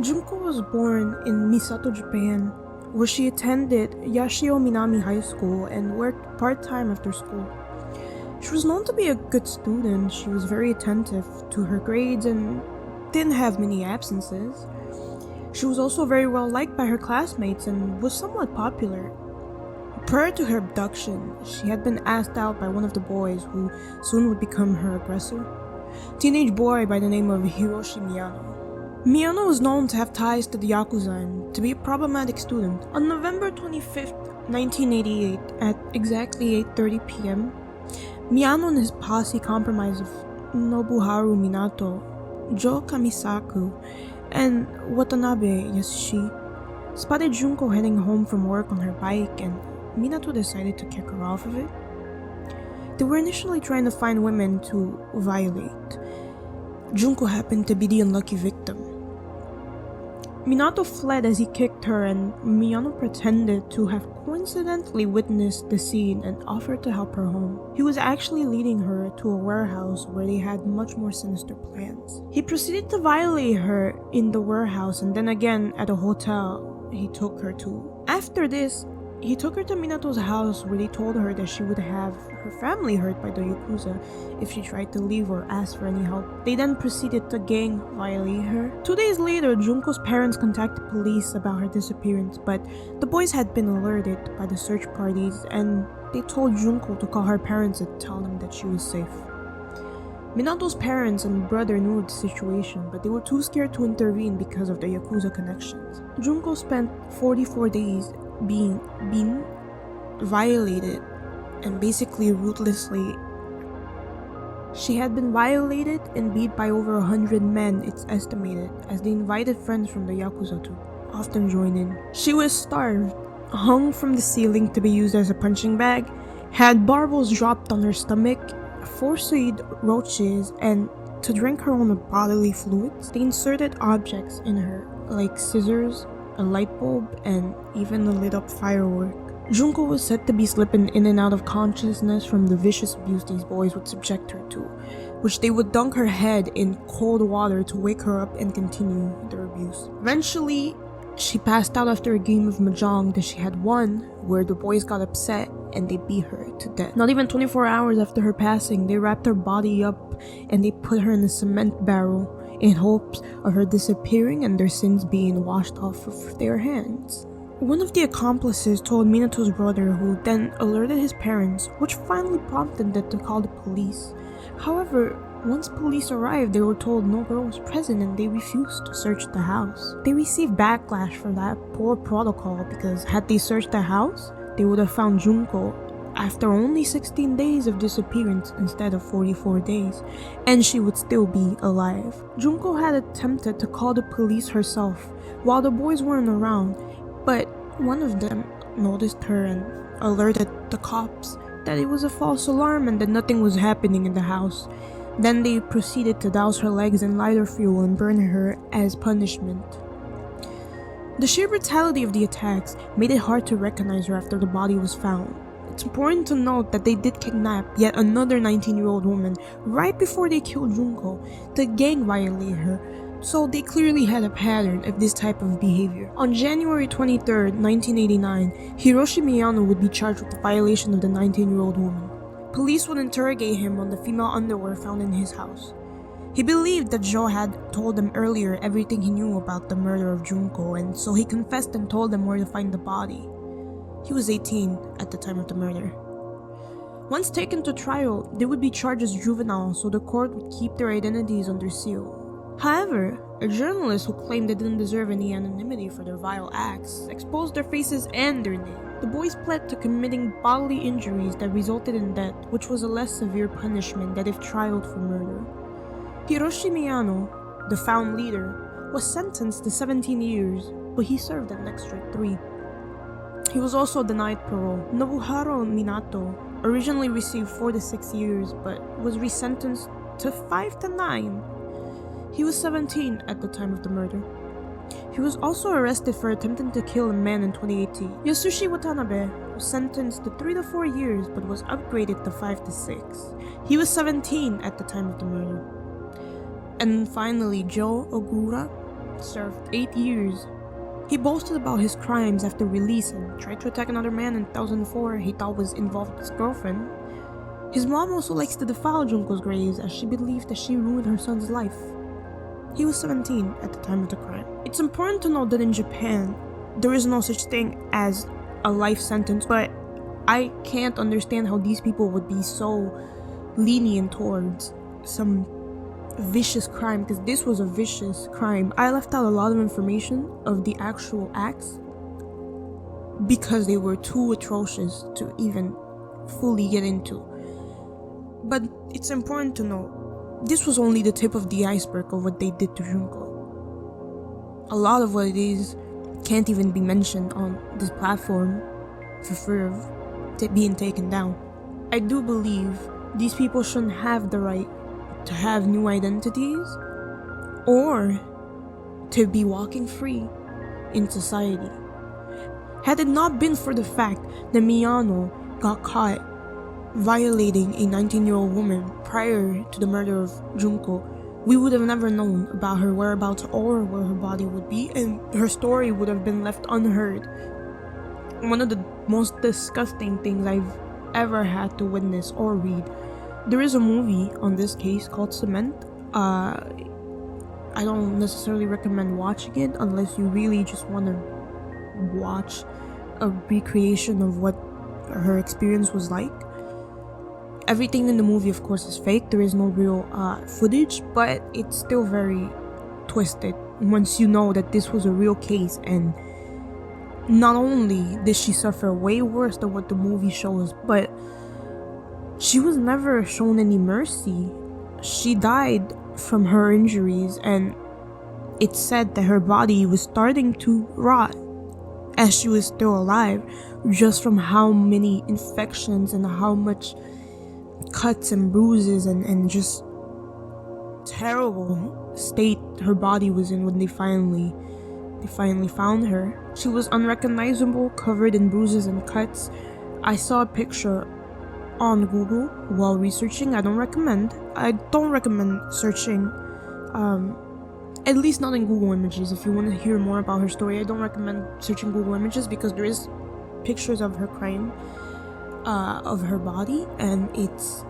Junko was born in Misato, Japan, where she attended Yashio Minami High School and worked part-time after school. She was known to be a good student. She was very attentive to her grades and didn't have many absences. She was also very well liked by her classmates and was somewhat popular. Prior to her abduction, she had been asked out by one of the boys who soon would become her aggressor, a teenage boy by the name of Hiroshi Miyano. Miyano was known to have ties to the Yakuza and to be a problematic student. On November 25th, 1988, at exactly 8:30 p.m., Miyano and his posse comprised of Nobuharu Minato, Jo Kamisaku, and Watanabe Yasushi spotted Junko heading home from work on her bike, and Minato decided to kick her off of it. They were initially trying to find women to violate. Junko happened to be the unlucky victim. Minato fled as he kicked her, and Miyano pretended to have coincidentally witnessed the scene and offered to help her home. He was actually leading her to a warehouse where they had much more sinister plans. He proceeded to violate her in the warehouse and then again at a hotel he took her to. After this, he took her to Minato's house where they told her that she would have her family hurt by the Yakuza if she tried to leave or ask for any help. They then proceeded to gang violate her. 2 days later, Junko's parents contacted police about her disappearance, but the boys had been alerted by the search parties and they told Junko to call her parents and tell them that she was safe. Minato's parents and brother knew of the situation, but they were too scared to intervene because of the Yakuza connections. Junko spent 44 days being violated and basically ruthlessly. She had been violated and beat by over 100 men, it's estimated, as they invited friends from the Yakuza to often join in. She was starved, hung from the ceiling to be used as a punching bag, had barbels dropped on her stomach, force-fed roaches, and to drink her own bodily fluids. They inserted objects in her, like scissors, a light bulb, and even a lit-up firework. Junko was said to be slipping in and out of consciousness from the vicious abuse these boys would subject her to, which they would dunk her head in cold water to wake her up and continue their abuse. Eventually, she passed out after a game of mahjong that she had won, where the boys got upset and they beat her to death. Not even 24 hours after her passing, they wrapped her body up and they put her in a cement barrel in hopes of her disappearing and their sins being washed off of their hands. One of the accomplices told Minato's brother, who then alerted his parents, which finally prompted them to call the police. However, once police arrived, they were told no girl was present and they refused to search the house. They received backlash for that poor protocol because had they searched the house, they would have found Junko after only 16 days of disappearance instead of 44 days, and she would still be alive. Junko had attempted to call the police herself while the boys weren't around, but one of them noticed her and alerted the cops that it was a false alarm and that nothing was happening in the house. Then they proceeded to douse her legs in lighter fuel and burn her as punishment. The sheer brutality of the attacks made it hard to recognize her after the body was found. It's important to note that they did kidnap yet another 19-year-old woman right before they killed Junko to gang violate her, so they clearly had a pattern of this type of behavior. On January 23rd, 1989, Hiroshi Miyano would be charged with the violation of the 19-year-old woman. Police would interrogate him on the female underwear found in his house. He believed that Joe had told them earlier everything he knew about the murder of Junko, and so he confessed and told them where to find the body. He was 18 at the time of the murder. Once taken to trial, they would be charged as juveniles, so the court would keep their identities under seal. However, a journalist who claimed they didn't deserve any anonymity for their vile acts exposed their faces and their name. The boys pled to committing bodily injuries that resulted in death, which was a less severe punishment than if trialed for murder. Hiroshi Miyano, the found leader, was sentenced to 17 years, but he served an extra 3. He was also denied parole. Nobuharu Minato originally received 4 to 6 years, but was resentenced to 5 to 9. He was 17 at the time of the murder. He was also arrested for attempting to kill a man in 2018. Yasushi Watanabe was sentenced to 3 to 4 years but was upgraded to 5 to 6. He was 17 at the time of the murder. And finally, Joe Ogura served 8 years. He boasted about his crimes after release and tried to attack another man in 2004 he thought was involved with his girlfriend. His mom also likes to defile Junko's graves as she believed that she ruined her son's life. He was 17 at the time of the crime. It's important to note that in Japan, there is no such thing as a life sentence, but I can't understand how these people would be so lenient towards some vicious crime, because this was a vicious crime. I left out a lot of information of the actual acts because they were too atrocious to even fully get into. But it's important to know, this was only the tip of the iceberg of what they did to Junko. A lot of what it is can't even be mentioned on this platform for fear of being taken down. I do believe these people shouldn't have the right to have new identities or to be walking free in society. Had it not been for the fact that Miyano got caught violating a 19-year-old woman prior to the murder of Junko, we would have never known about her whereabouts or where her body would be, and her story would have been left unheard. One of the most disgusting things I've ever had to witness or read. There is a movie on this case called Cement. I don't necessarily recommend watching it unless you really just want to watch a recreation of what her experience was like. Everything in the movie, of course, is fake. There is no real footage, but it's still very twisted once you know that this was a real case. And not only did she suffer way worse than what the movie shows, but she was never shown any mercy. She died from her injuries, and it's said that her body was starting to rot as she was still alive, just from how many infections and how much cuts and bruises and just terrible state her body was in when they finally found her. She was unrecognizable, covered in bruises and cuts. I saw a picture on Google while researching. I don't recommend searching, at least not in Google Images. If you want to hear more about her story, I don't recommend searching Google Images because there is pictures of her crime, of her body, and it's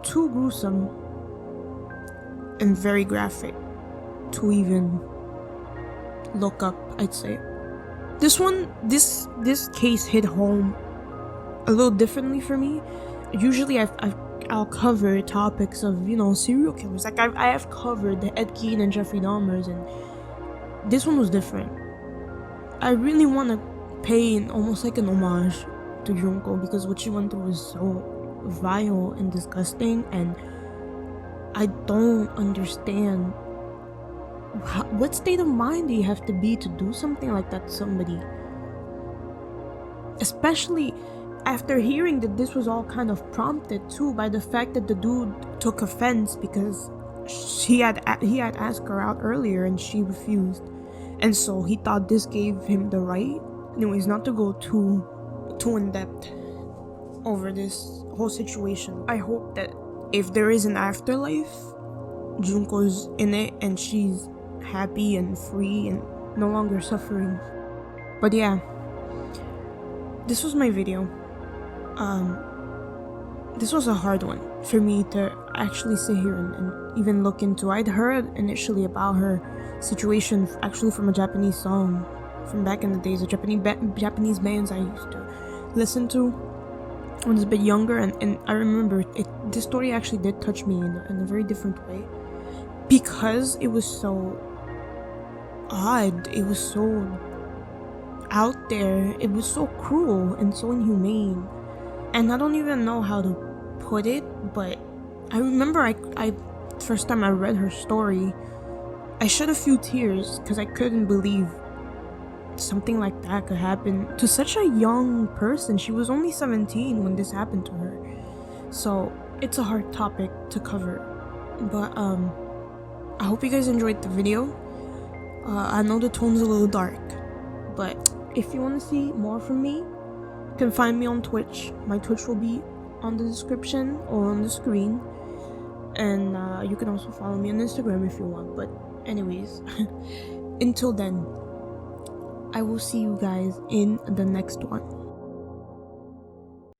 too gruesome and very graphic to even look up, I'd say. This case hit home a little differently for me. Usually I'll cover topics of, serial killers. Like I have covered the Ed Gein and Jeffrey Dahmers, and this one was different. I really want to pay almost like an homage to Junko because what she went through was so vile and disgusting, and I don't understand what state of mind do you have to be to do something like that to somebody, especially after hearing that this was all kind of prompted too by the fact that the dude took offense because he had asked her out earlier and she refused, and so he thought this gave him the right. Anyways, not to go too in depth over this whole situation. I hope that if there is an afterlife, Junko's in it and she's happy and free and no longer suffering. But yeah, this was my video. This was a hard one for me to actually sit here and even look into. I'd heard initially about her situation actually from a Japanese song from back in the days, the Japanese bands I used to listen to when I was a bit younger, and I remember this story actually did touch me in a very different way because it was so odd, it was so out there, it was so cruel and so inhumane, and I don't even know how to put it, but I remember I first time I read her story, I shed a few tears because I couldn't believe something like that could happen to such a young person. She was only 17 when this happened to her, so it's a hard topic to cover. But I hope you guys enjoyed the video. I know the tone's a little dark, but if you want to see more from me, you can find me on Twitch. My Twitch will be on the description or on the screen, and you can also follow me on Instagram if you want. But Anyways, until then, I will see you guys in the next one.